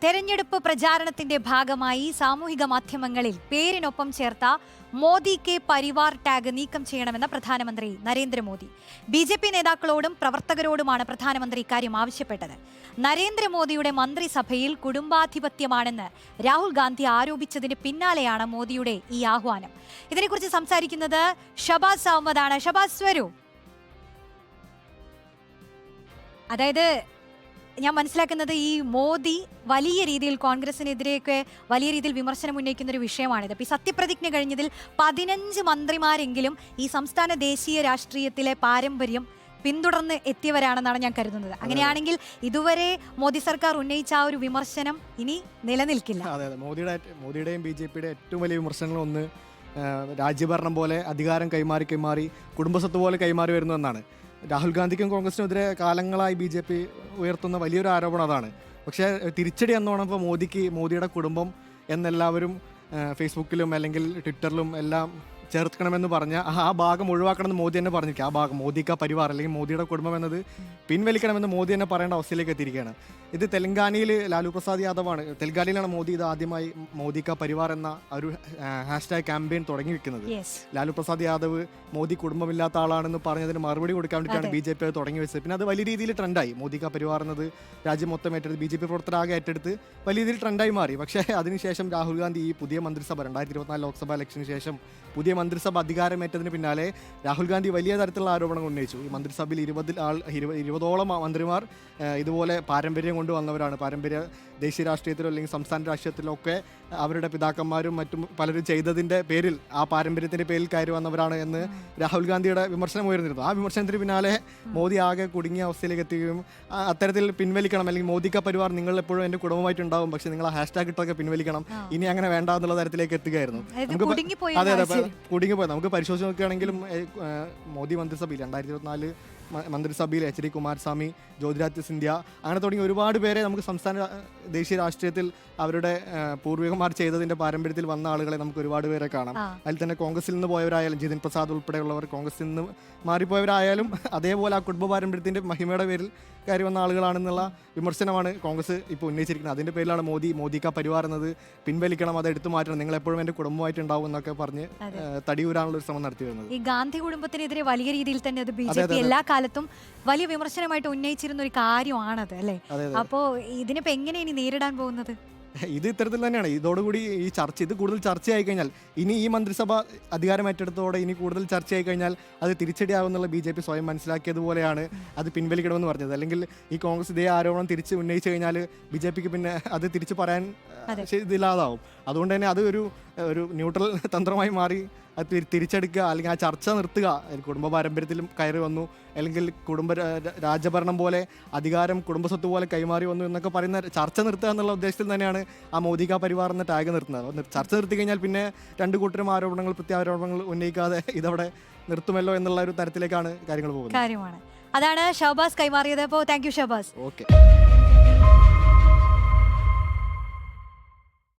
തെരഞ്ഞെടുപ്പ് പ്രചാരണത്തിന്റെ ഭാഗമായി സാമൂഹിക മാധ്യമങ്ങളിൽ പേരിനൊപ്പം ചേർത്ത മോദി കെ പരിവാർ ടാഗ് നീക്കം ചെയ്യണമെന്ന പ്രധാനമന്ത്രി നരേന്ദ്രമോദി. ബി.ജെ.പി. നേതാക്കളോടും പ്രവർത്തകരോടുമാണ് പ്രധാനമന്ത്രി ഇക്കാര്യം ആവശ്യപ്പെട്ടത്. നരേന്ദ്രമോദിയുടെ മന്ത്രിസഭയിൽ കുടുംബാധിപത്യമാണെന്ന് രാഹുൽ ഗാന്ധി ആരോപിച്ചതിന് പിന്നാലെയാണ് മോദിയുടെ ഈ ആഹ്വാനം. ഇതിനെക്കുറിച്ച് സംസാരിക്കുന്നത് ഷബാസ് അഹമ്മദാണ്. ഷബാസ് വരൂ. അതായത് ഞാൻ മനസ്സിലാക്കുന്നത് ഈ മോദി വലിയ രീതിയിൽ കോൺഗ്രസിനെതിരെയൊക്കെ വലിയ രീതിയിൽ വിമർശനം ഉന്നയിക്കുന്ന ഒരു വിഷയമാണിത്. ഇപ്പോൾ ഈ സത്യപ്രതിജ്ഞ കഴിഞ്ഞതിൽ 15 മന്ത്രിമാരെങ്കിലും ഈ സംസ്ഥാന ദേശീയ രാഷ്ട്രീയത്തിലെ പാരമ്പര്യം പിന്തുടർന്ന് എത്തിയവരാണെന്നാണ് ഞാൻ കരുതുന്നത്. അങ്ങനെയാണെങ്കിൽ ഇതുവരെ മോദി സർക്കാർ ഉന്നയിച്ച ആ ഒരു വിമർശനം ഇനി നിലനിൽക്കില്ല. അതെ, മോദിയുടെയും ബി.ജെ.പിയുടെ ഏറ്റവും വലിയ വിമർശനങ്ങളൊന്ന് രാജ്യഭരണം പോലെ അധികാരം കൈമാറി കുടുംബസ്വത്ത് പോലെ കൈമാറി വരുന്നു എന്നാണ്. രാഹുൽ ഗാന്ധിക്കും കോൺഗ്രസിനെതിരെ കാലങ്ങളായി ബി.ജെ.പി. ഉയർത്തുന്ന വലിയൊരു ആരോപണം അതാണ്. പക്ഷേ തിരിച്ചടി എന്നോണം ഇപ്പോൾ മോദിയുടെ കുടുംബം എന്നെല്ലാവരും ഫേസ്ബുക്കിലും അല്ലെങ്കിൽ ട്വിറ്ററിലും എല്ലാം ചേർക്കണമെന്ന് പറഞ്ഞ ആ ഭാഗം ഒഴിവാക്കണമെന്ന് മോദി തന്നെ പറഞ്ഞിരിക്കുക. ആ ഭാഗം മോദി കാ പരിവാർ അല്ലെങ്കിൽ മോദിയുടെ കുടുംബം എന്നത് പിൻവലിക്കണമെന്ന് മോദി തന്നെ പറയേണ്ട അവസ്ഥയിലേക്ക് എത്തിയിരിക്കുകയാണ്. ഇത് തെലങ്കാനയിൽ ലാലു പ്രസാദ് യാദവാണ്, തെലങ്കാനയിലാണ് മോദി ഇത് ആദ്യമായി മോദി കാ പരിവാർ എന്ന ഒരു ഹാഷ്ടാഗ് ക്യാമ്പയിൻ തുടങ്ങി വെക്കുന്നത്. ലാലു പ്രസാദ് യാദവ് മോദി കുടുംബമില്ലാത്ത ആളാണെന്ന് പറഞ്ഞതിന് മറുപടി കൊടുക്കാൻ വേണ്ടിയിട്ടാണ് ബി.ജെ.പി. അത് തുടങ്ങി വെച്ചത്. പിന്നെ അത് വലിയ രീതിയിൽ ട്രെൻഡായി. മോദി കാ പരിവാർ എന്നത് രാജ്യം മൊത്തം ഏറ്റെടുത്ത് ബി.ജെ.പി. പ്രവർത്തകരാകെ ഏറ്റെടുത്ത് വലിയ രീതിയിൽ ട്രെൻഡായി മാറി. പക്ഷേ അതിനുശേഷം രാഹുൽ ഗാന്ധി ഈ പുതിയ മന്ത്രിസഭ 2024 ലോക്സഭാ ഇലക്ഷന് ശേഷം പുതിയ മന്ത്രിസഭ അധികാരമേറ്റതിന് പിന്നാലെ രാഹുൽ ഗാന്ധി വലിയ തരത്തിലുള്ള ആരോപണങ്ങൾ ഉന്നയിച്ചു. ഈ മന്ത്രിസഭയിൽ 20ഓളം മന്ത്രിമാർ ഇതുപോലെ പാരമ്പര്യം കൊണ്ടുവന്നവരാണ്. പാരമ്പര്യ ദേശീയ രാഷ്ട്രീയത്തിലോ അല്ലെങ്കിൽ സംസ്ഥാന രാഷ്ട്രീയത്തിലോ ഒക്കെ അവരുടെ പിതാക്കന്മാരും മറ്റും പലരും ചെയ്തതിൻ്റെ പേരിൽ ആ പാരമ്പര്യത്തിൻ്റെ പേരിൽ കയറി വന്നവരാണ് എന്ന് രാഹുൽ ഗാന്ധിയുടെ വിമർശനം ഉയർന്നിരുന്നു. ആ വിമർശനത്തിന് പിന്നാലെ മോദി ആകെ കുടുങ്ങിയ അവസ്ഥയിലേക്ക് എത്തുകയും അത്തരത്തിൽ പിൻവലിക്കണം, അല്ലെങ്കിൽ മോദി കാ പരിവാർ നിങ്ങൾ എപ്പോഴും എൻ്റെ കുടുംബമായിട്ടുണ്ടാവും, പക്ഷേ നിങ്ങൾ ആ ഹാഷ്ടാഗ് ഇട്ടൊക്കെ പിൻവലിക്കണം, ഇനി അങ്ങനെ വേണ്ട എന്നുള്ള തരത്തിലേക്ക് എത്തുകയായിരുന്നു. കുടുങ്ങിപ്പോയി. നമുക്ക് പരിശോധിച്ച് നോക്കുകയാണെങ്കിലും മോദി മന്ത്രിസഭയിൽ 2024 മന്ത്രിസഭയിൽ എച്ച്.ഡി. കുമാരസ്വാമി, ജ്യോതിരാദിത്യ സിന്ധ്യ അങ്ങനെ തുടങ്ങി ഒരുപാട് പേരെ നമുക്ക് സംസ്ഥാന ദേശീയ രാഷ്ട്രീയത്തിൽ അവരുടെ പൂർവികന്മാർ ചെയ്തതിൻ്റെ പാരമ്പര്യത്തിൽ വന്ന ആളുകളെ നമുക്ക് ഒരുപാട് പേരെ കാണാം. അതിൽ തന്നെ കോൺഗ്രസിൽ നിന്ന് പോയവരായാലും ജിതിൻ പ്രസാദ് ഉൾപ്പെടെയുള്ളവർ കോൺഗ്രസിൽ നിന്ന് മാറിപ്പോയവരായാലും അതേപോലെ ആ കുടുംബ പാരമ്പര്യത്തിൻ്റെ മഹിമയുടെ പേരിൽ കയറി വന്ന ആളുകളാണെന്നുള്ള വിമർശനമാണ് കോൺഗ്രസ് ഇപ്പോൾ ഉന്നയിച്ചിരിക്കുന്നത്. അതിൻ്റെ പേരിലാണ് മോദി കാ പരിവാർ എന്നത് പിൻവലിക്കണം, അത് എടുത്തു മാറ്റണം, നിങ്ങൾ എപ്പോഴും എൻ്റെ കുടുംബമായിട്ടുണ്ടാവും എന്നൊക്കെ പറഞ്ഞ് തടിയൂരാനുള്ള ഒരു ശ്രമം നടത്തി വരുന്നത്. ഈ ഗാന്ധി കുടുംബത്തിനെതിരെ വലിയ രീതിയിൽ തന്നെ അത് ബി.ജെ.പി. എല്ലാ കാലത്തും വലിയ വിമർശനമായിട്ട് ഉന്നയിച്ചിരുന്ന ഒരു കാര്യമാണത് അല്ലേ? അപ്പോൾ ഇതിനിപ്പോൾ എങ്ങനെ ഇനി നേരിടാൻ പോകുന്നത്? ഇത് ഇത്തരത്തിൽ തന്നെയാണ്. ഇതോടുകൂടി ഇത് കൂടുതൽ ചർച്ചയായി കഴിഞ്ഞാൽ, ഇനി ഈ മന്ത്രിസഭ അധികാരമേറ്റെടുത്തോടെ ഇനി കൂടുതൽ ചർച്ചയായി കഴിഞ്ഞാൽ അത് തിരിച്ചടിയാകുന്നുള്ള ബി.ജെ.പി. സ്വയം മനസ്സിലാക്കിയതുപോലെയാണ് അത് പിൻവലിക്കണമെന്ന് പറഞ്ഞത്. അല്ലെങ്കിൽ ഈ കോൺഗ്രസ് ഇതേ ആരോപണം തിരിച്ച് ഉന്നയിച്ചു കഴിഞ്ഞാൽ ബി.ജെ.പിക്ക് പിന്നെ അത് തിരിച്ചു പറയാൻ ഇതില്ലാതാവും. അതുകൊണ്ട് തന്നെ അത് ഒരു ന്യൂട്രൽ തന്ത്രമായി മാറി അത് തിരിച്ചെടുക്കുക, അല്ലെങ്കിൽ ആ ചർച്ച നിർത്തുക. കുടുംബ പാരമ്പര്യത്തിലും കയറി വന്നു, അല്ലെങ്കിൽ രാജഭരണം പോലെ അധികാരം കുടുംബസ്വത്ത് പോലെ കൈമാറി വന്നു എന്നൊക്കെ പറയുന്ന ചർച്ച നിർത്തുക എന്നുള്ള ഉദ്ദേശത്തിൽ തന്നെയാണ് ആ മോദി കാ പരിവാർ എന്ന ടാഗ് നിർത്തുന്നത്. ചർച്ച നിർത്തി കഴിഞ്ഞാൽ പിന്നെ രണ്ടു കൂട്ടരും പ്രത്യാരോപണങ്ങൾ ഉന്നയിക്കാതെ ഇതവിടെ നിർത്തുമല്ലോ എന്നുള്ള ഒരു തരത്തിലേക്കാണ് കാര്യങ്ങൾ പോകുന്നത്. അതാണ് ഷഹബാസ് കൈമാറിയത്. അപ്പോൾ താങ്ക് യു ഷഹബാസ്. ഓക്കെ.